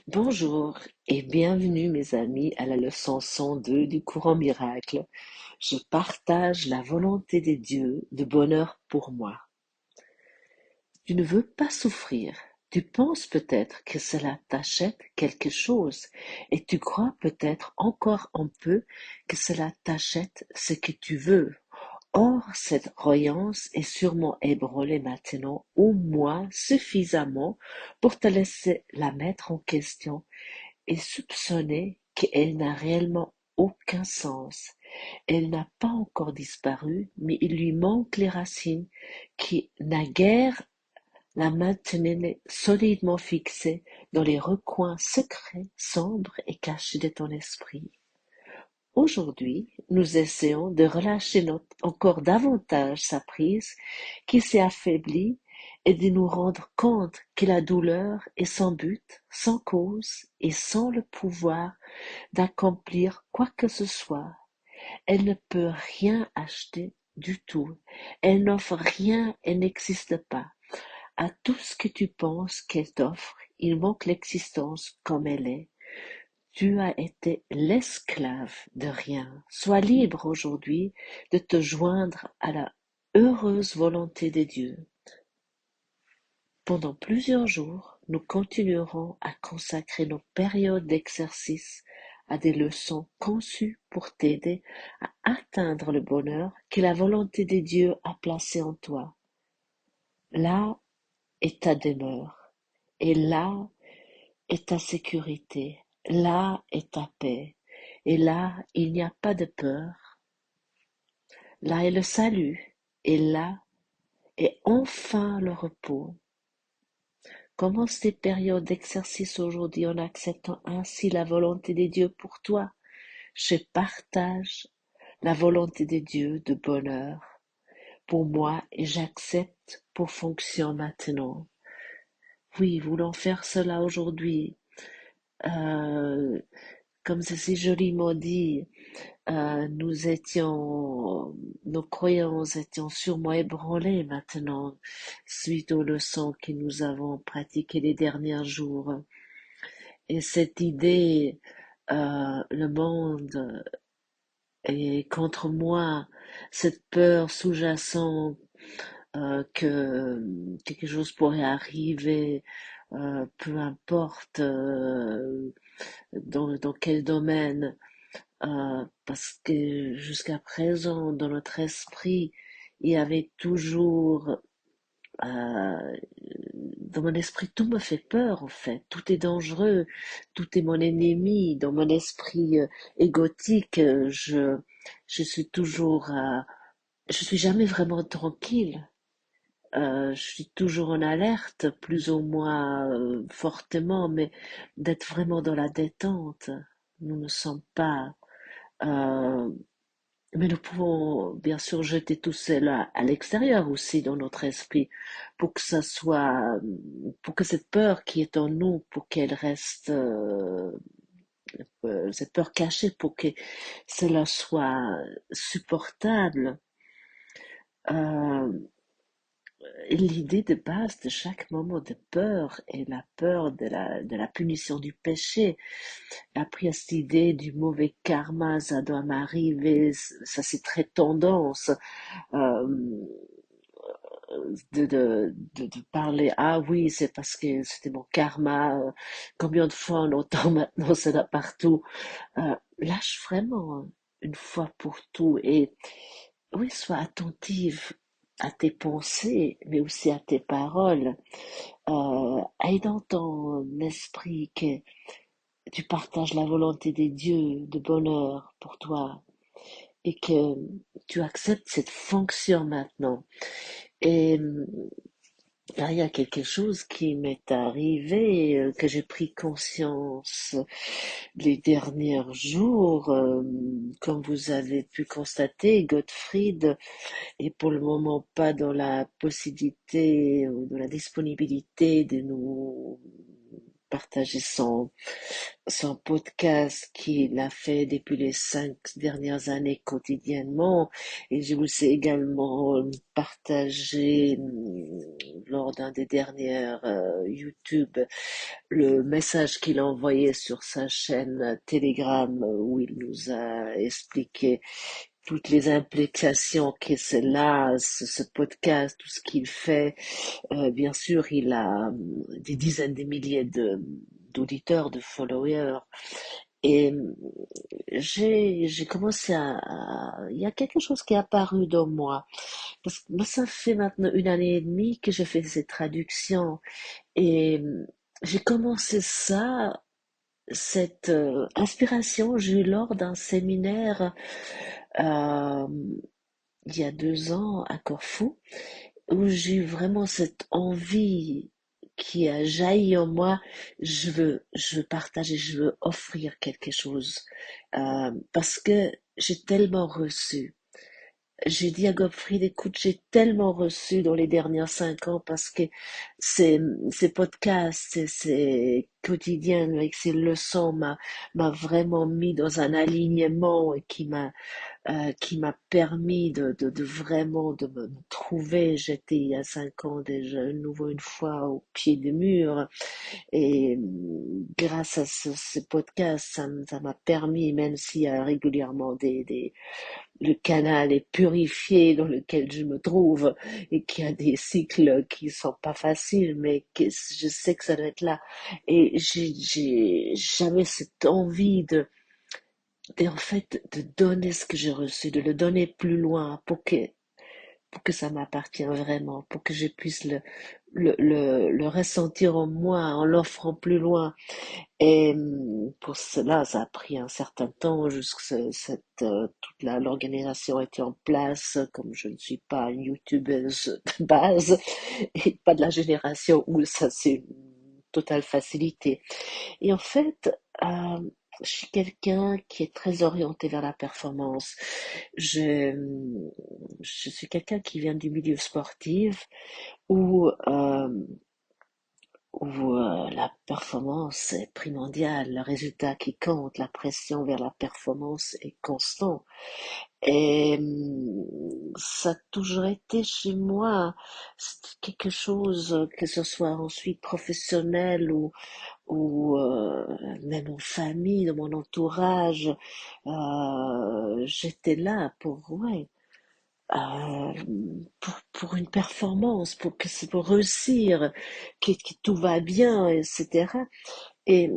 Bonjour et bienvenue mes amis à la leçon 102 du courant miracle. Je partage la volonté des dieux de bonheur pour moi. Tu ne veux pas souffrir. Tu penses peut-être que cela t'achète quelque chose et tu crois peut-être encore un peu que cela t'achète ce que tu veux. Or, cette croyance est sûrement ébranlée maintenant, au moins suffisamment pour te laisser la mettre en question et soupçonner qu'elle n'a réellement aucun sens. Elle n'a pas encore disparu, mais il lui manque les racines qui naguère la maintenaient solidement fixée dans les recoins secrets, sombres et cachés de ton esprit. Aujourd'hui, nous essayons de relâcher encore davantage sa prise qui s'est affaiblie et de nous rendre compte que la douleur est sans but, sans cause et sans le pouvoir d'accomplir quoi que ce soit. Elle ne peut rien acheter du tout. Elle n'offre rien et n'existe pas. À tout ce que tu penses qu'elle t'offre, il manque l'existence comme elle est. Tu as été l'esclave de rien. Sois libre aujourd'hui de te joindre à la heureuse volonté des dieux. Pendant plusieurs jours, nous continuerons à consacrer nos périodes d'exercice à des leçons conçues pour t'aider à atteindre le bonheur que la volonté des dieux a placé en toi. Là est ta demeure, et là est ta sécurité, là est ta paix, et là il n'y a pas de peur, là est le salut, et là est enfin le repos. Commence tes périodes d'exercice aujourd'hui en acceptant ainsi la volonté des dieux pour toi. Je partage la volonté des dieux de bonheur pour moi et j'accepte pour fonction maintenant. Oui, voulons faire cela aujourd'hui. Euh, Comme c'est si joliment dit, nos croyances étaient sûrement ébranlées maintenant suite aux leçons que nous avons pratiquées les derniers jours. Et cette idée, le monde est contre moi, cette peur sous-jacente que quelque chose pourrait arriver, peu importe dans quel domaine, parce que jusqu'à présent, dans notre esprit, il y avait toujours, euh, dans mon esprit, tout me fait peur en fait, tout est dangereux, tout est mon ennemi. Dans mon esprit égotique, je suis toujours, je suis jamais vraiment tranquille. Je suis toujours en alerte, plus ou moins fortement, mais d'être vraiment dans la détente. Nous ne sommes pas. euh, mais nous pouvons bien sûr jeter tout cela à l'extérieur aussi dans notre esprit pour que ça soit, pour que cette peur qui est en nous, pour qu'elle reste, cette peur cachée, pour que cela soit supportable. Euh, L'idée de base de chaque moment de peur est la peur de la punition du péché. Après, cette idée du mauvais karma, ça doit m'arriver, ça c'est très tendance. euh, de parler, ah oui, c'est parce que c'était mon karma, combien de fois on entend maintenant cela partout. Lâche vraiment une fois pour tout et oui, sois attentive à tes pensées, mais aussi à tes paroles. Aide dans ton esprit que tu partages la volonté des dieux de bonheur pour toi et que tu acceptes cette fonction maintenant. Et là, il y a quelque chose qui m'est arrivé, que j'ai pris conscience les derniers jours. Comme vous avez pu constater, Gottfried est pour le moment pas dans la possibilité ou dans la disponibilité de nous partager son podcast qu'il a fait depuis les 5 dernières années quotidiennement. Et je vous ai également partagé lors d'un des derniers YouTube, le message qu'il a envoyé sur sa chaîne Telegram où il nous a expliqué toutes les implications que cela, ce podcast, tout ce qu'il fait. Bien sûr, il a des dizaines de milliers d'auditeurs, de followers. Et j'ai commencé il y a quelque chose qui est apparu dans moi. Parce que moi, ça fait maintenant 1 année et demie que je fais ces traductions. Et j'ai commencé cette inspiration, j'ai eu lors d'un séminaire euh, il y a 2 ans à Corfou, où j'ai eu vraiment cette envie qui a jailli en moi. Je veux partager, je veux offrir quelque chose. Parce que j'ai tellement reçu. J'ai dit à Gottfried, écoute, j'ai tellement reçu dans les dernières 5 ans parce que ces podcasts, ces quotidiens avec ces leçons m'a vraiment mis dans un alignement et qui m'a permis de vraiment de me trouver. J'étais il y a 5 ans déjà une nouveau une fois au pied du mur et grâce à ce podcast, ça m'a permis, même s'il y a régulièrement le canal est purifié dans lequel je me trouve et qu'il y a des cycles qui sont pas faciles, mais que je sais que ça doit être là. Et j'avais cette envie en fait, de donner ce que j'ai reçu, de le donner plus loin pour que ça m'appartienne vraiment, pour que je puisse le ressentir en moi, en l'offrant plus loin. Et pour cela, ça a pris un certain temps jusque toute l'organisation était en place. Comme je ne suis pas une youtubeuse de base et pas de la génération où ça c'est une totale facilité. Et en fait, je suis quelqu'un qui est très orienté vers la performance. Je, je suis quelqu'un qui vient du milieu sportif où la performance est primordiale, le résultat qui compte, la pression vers la performance est constant. Et ça a toujours été chez moi c'est quelque chose, que ce soit ensuite professionnel ou même en famille, dans mon entourage, j'étais là ouais, euh, pour une performance, pour réussir, que tout va bien, etc. Et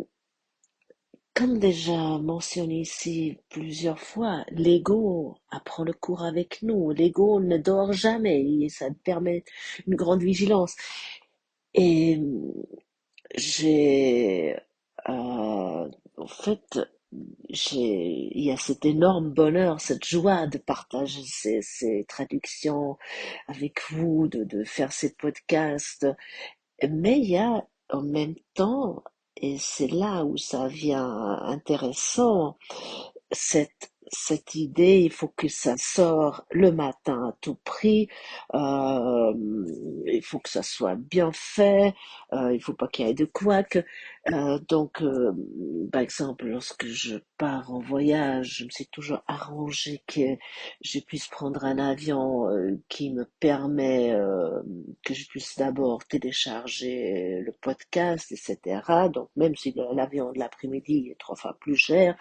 comme déjà mentionné ici plusieurs fois, l'ego apprend le cours avec nous. L'ego ne dort jamais et ça permet une grande vigilance. Et j'ai, en fait, il y a cet énorme bonheur, cette joie de partager ces traductions avec vous, de faire ces podcasts. Mais il y a en même temps, et c'est là où ça vient intéressant, cette idée, il faut que ça sorte le matin à tout prix, euh, il faut que ça soit bien fait, il faut pas qu'il y ait de couac. Donc, par exemple, lorsque je pars en voyage, je me suis toujours arrangé que je puisse prendre un avion qui me permet que je puisse d'abord télécharger le podcast, etc. Donc, même si l'avion de l'après-midi est 3 fois plus cher,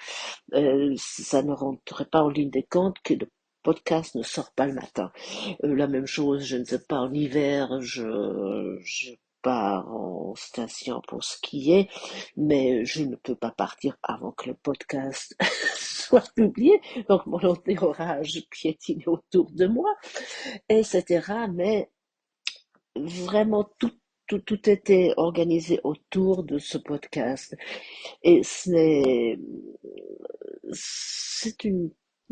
ça ne rentrerait pas en ligne de compte que le podcast ne sort pas le matin. La même chose, je ne sais pas, en hiver, je pars en station pour skier, mais je ne peux pas partir avant que le podcast soit publié. Donc mon entourage piétine autour de moi, etc. Mais vraiment tout était organisé autour de ce podcast. Et c'est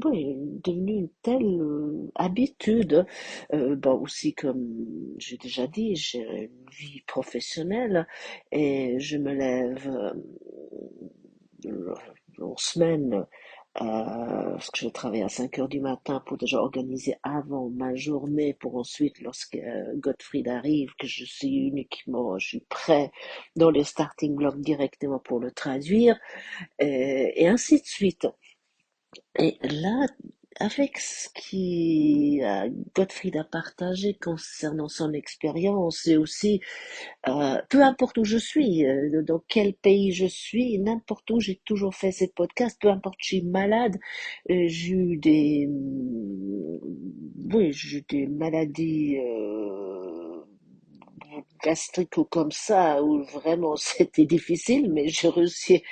oui, devenu une telle habitude. Bon, aussi, comme j'ai déjà dit, j'ai une vie professionnelle et je me lève en semaine, parce que je travaille à 5 heures du matin pour déjà organiser avant ma journée pour ensuite, lorsque Gottfried arrive, que je suis prêt dans les starting blocks directement pour le traduire, et ainsi de suite. Et là, avec ce qui Gottfried a partagé concernant son expérience et aussi peu importe où je suis, dans quel pays je suis, n'importe où, j'ai toujours fait ces podcasts, peu importe, je suis malade, j'ai eu oui, j'ai eu des maladies gastriques ou comme ça, où vraiment c'était difficile, mais j'ai réussi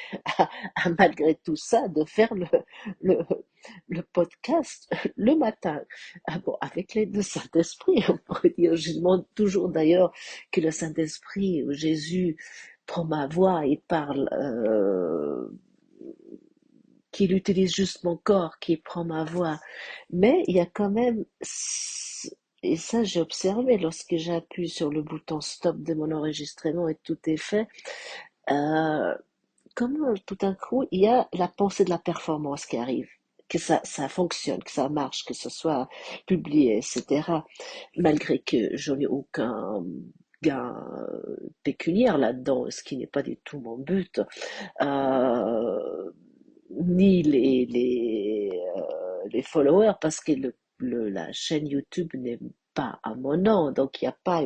malgré tout ça, de faire le, le podcast le matin. Ah bon, avec l'aide du Saint-Esprit, on pourrait dire. Je demande toujours d'ailleurs que le Saint-Esprit, Jésus, prend ma voix et parle, qu'il utilise juste mon corps, qu'il prend ma voix. Mais il y a quand même, et ça j'ai observé lorsque j'appuie sur le bouton stop de mon enregistrement et tout est fait, euh, comment tout d'un coup, il y a la pensée de la performance qui arrive, que ça fonctionne, que ça marche, que ce soit publié, etc. Malgré que je n'ai aucun gain pécuniaire là-dedans, ce qui n'est pas du tout mon but, euh, ni les followers, parce que la chaîne YouTube n'est pas à mon nom, donc il n'y a pas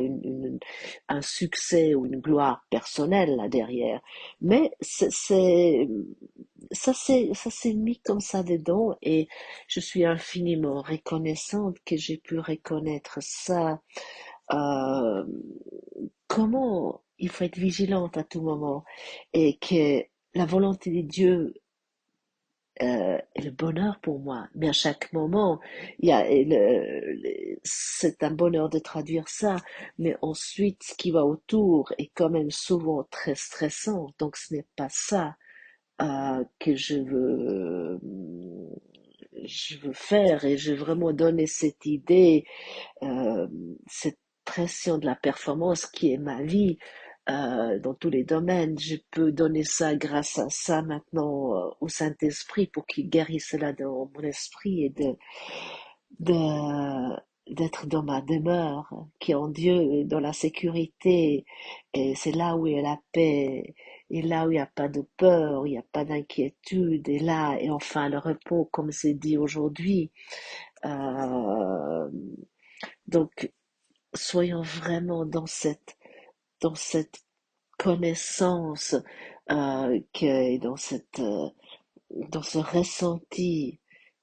un succès ou une gloire personnelle là derrière. Mais ça s'est mis comme ça dedans et je suis infiniment reconnaissante que j'ai pu reconnaître ça. Euh, Comment il faut être vigilante à tout moment et que la volonté de Dieu est le bonheur pour moi. Mais à chaque moment, il y a c'est un bonheur de traduire ça, mais ensuite ce qui va autour est quand même souvent très stressant. Donc ce n'est pas ça que je veux faire et je veux vraiment donner cette idée, cette pression de la performance qui est ma vie dans tous les domaines. Je peux donner ça grâce à ça maintenant au Saint-Esprit pour qu'il guérisse cela dans mon esprit et de d'être dans ma demeure, qui est en Dieu, dans la sécurité. Et c'est là où il y a la paix, et là où il n'y a pas de peur, il n'y a pas d'inquiétude, et là, et enfin le repos, comme c'est dit aujourd'hui. Euh, donc, soyons vraiment dans cette connaissance, dans ce ressenti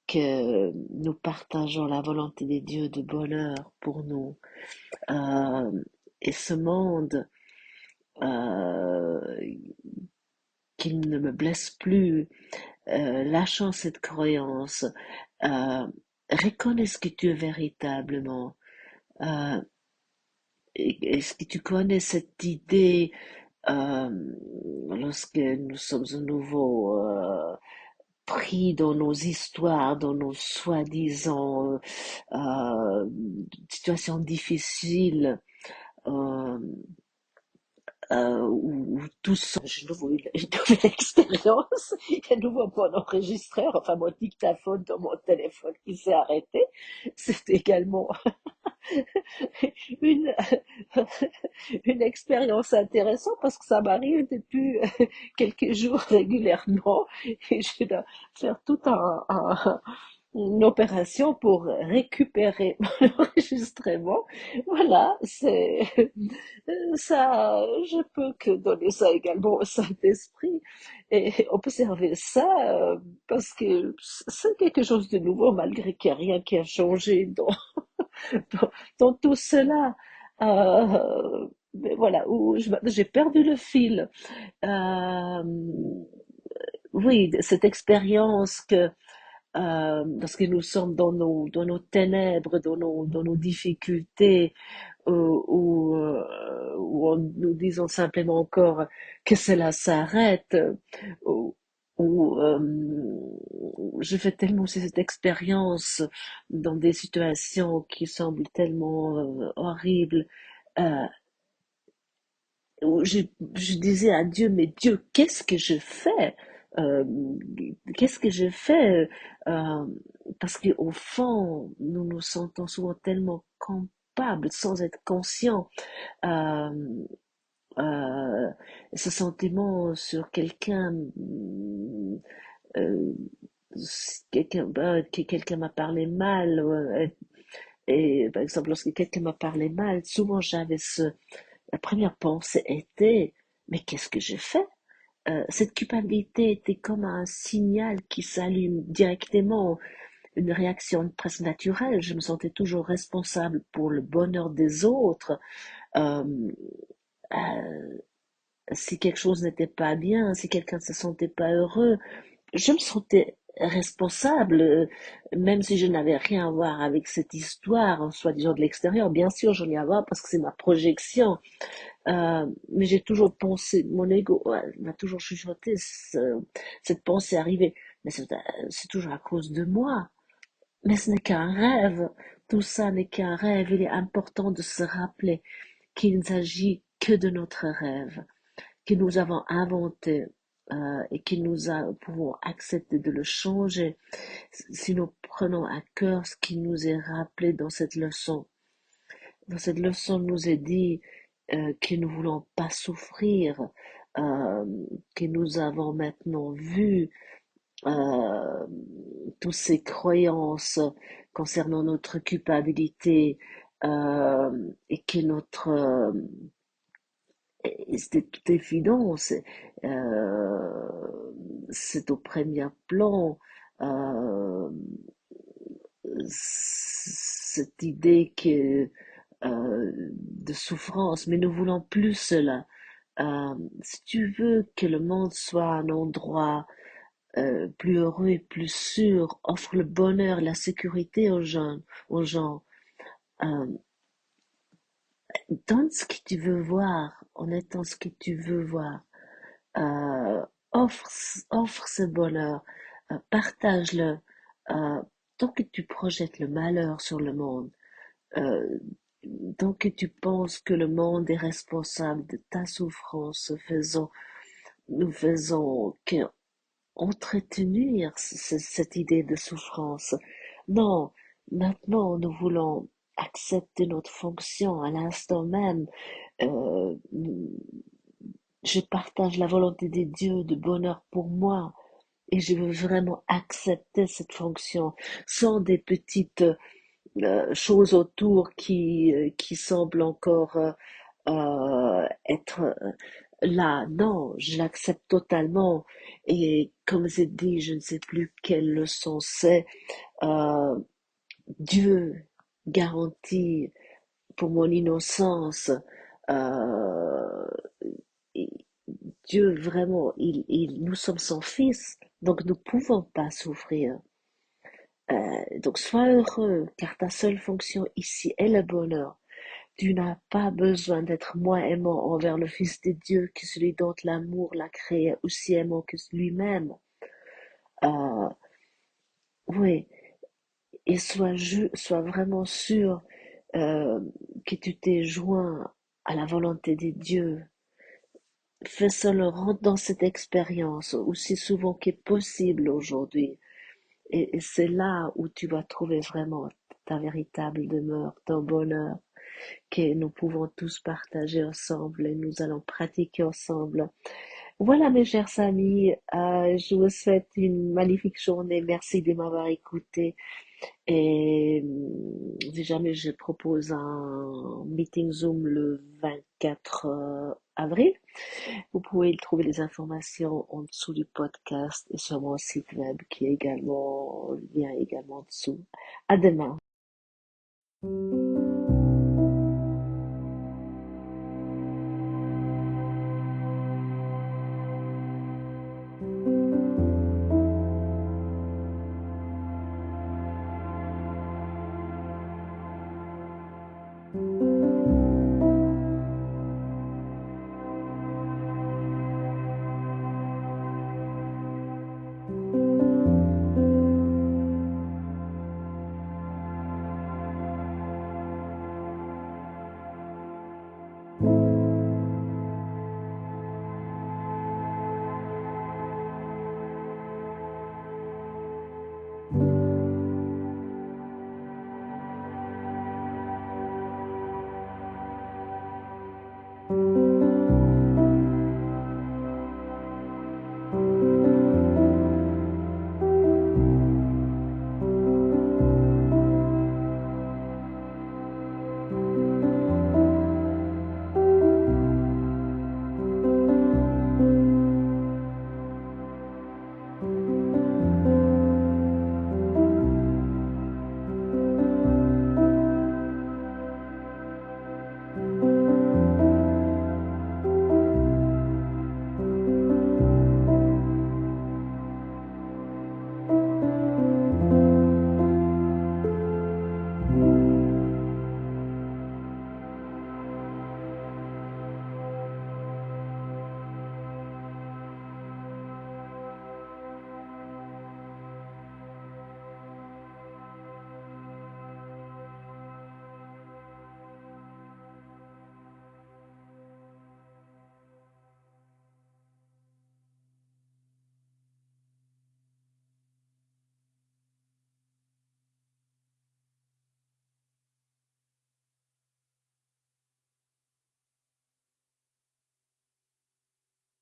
que nous partageons la volonté des dieux de bonheur pour nous. Euh, et ce monde, euh, qu'il ne me blesse plus, lâchant cette croyance, euh, reconnais ce que tu es véritablement. Euh, Est-ce que tu connais cette idée lorsque nous sommes à nouveau pris dans nos histoires, dans nos soi-disant situations difficiles, euh, où tout semble. J'ai nouveau une nouvelle expérience, un nouveau mon enregistreur, enfin mon dictaphone dans mon téléphone qui s'est arrêté. C'est également une, une expérience intéressante parce que ça m'arrive depuis quelques jours régulièrement et je dois faire tout une opération pour récupérer mon enregistrement. Voilà, c'est ça, je peux que donner ça également au Saint-Esprit et observer ça parce que c'est quelque chose de nouveau malgré qu'il n'y a rien qui a changé dans, dans tout cela. Mais voilà, où j'ai perdu le fil. Euh, oui, cette expérience que lorsque nous sommes dans nos ténèbres, dans nos difficultés, où nous disons simplement encore que cela s'arrête, où, je fais tellement aussi cette expérience dans des situations qui semblent tellement horribles, euh, où je disais à Dieu, mais Dieu, qu'est-ce que je fais? Euh, Qu'est-ce que je fais? Euh, Parce qu'au fond, nous nous sentons souvent tellement coupables sans être conscients. Euh, euh, Ce sentiment sur quelqu'un, euh, si quelqu'un m'a parlé mal, et par exemple, lorsque quelqu'un m'a parlé mal, souvent la première pensée était, mais qu'est-ce que j'ai fait? Cette culpabilité était comme un signal qui s'allume directement, une réaction presque naturelle. Je me sentais toujours responsable pour le bonheur des autres. Euh, euh, si quelque chose n'était pas bien, si quelqu'un ne se sentait pas heureux, je me sentais responsable, même si je n'avais rien à voir avec cette histoire, soi-disant de l'extérieur. Bien sûr, j'en ai à voir parce que c'est ma projection. Mais j'ai toujours pensé, mon ego m'a toujours chuchoté cette pensée arrivée. Mais c'est toujours à cause de moi. Mais ce n'est qu'un rêve. Tout ça n'est qu'un rêve. Il est important de se rappeler qu'il ne s'agit que de notre rêve, que nous avons inventé et que pouvons accepter de le changer si nous prenons à cœur ce qui nous est rappelé dans cette leçon. Dans cette leçon, il nous est dit que nous ne voulons pas souffrir, euh, que nous avons maintenant vu euh, toutes ces croyances concernant notre culpabilité et que c'était tout évident, c'est au premier plan, euh, cette idée de souffrance, mais nous voulons plus cela. Si tu veux que le monde soit un endroit plus heureux et plus sûr, offre le bonheur, la sécurité aux gens. Euh, Donne ce que tu veux voir, en étant ce que tu veux voir. Euh, offre, offre ce bonheur, partage-le. Euh, Tant que tu projettes le malheur sur le monde, euh, tant que tu penses que le monde est responsable de ta souffrance, nous faisons qu'entretenir cette idée de souffrance. Non, maintenant nous voulons accepter notre fonction à l'instant même. Euh, je partage la volonté des dieux de bonheur pour moi et je veux vraiment accepter cette fonction sans des petites choses autour qui semblent encore être là. Non, je l'accepte totalement. Et comme j'ai dit, je ne sais plus quelle leçon c'est. euh, Dieu garantit pour mon innocence. euh, et Dieu vraiment, nous sommes son fils, donc nous pouvons pas souffrir. Donc sois heureux, car ta seule fonction ici est le bonheur. Tu n'as pas besoin d'être moins aimant envers le Fils de Dieu que celui dont l'amour l'a créé aussi aimant que lui-même. Euh, oui, et sois vraiment sûr que tu t'es joint à la volonté de Dieu. Fais seulement rentre dans cette expérience aussi souvent que possible aujourd'hui. Et c'est là où tu vas trouver vraiment ta véritable demeure, ton bonheur, que nous pouvons tous partager ensemble et nous allons pratiquer ensemble. Voilà mes chers amis, je vous souhaite une magnifique journée. Merci de m'avoir écouté. Et si jamais je propose un meeting Zoom le 24 avril, vous pouvez trouver les informations en dessous du podcast et sur mon site web qui est également, le lien est également en dessous. À demain.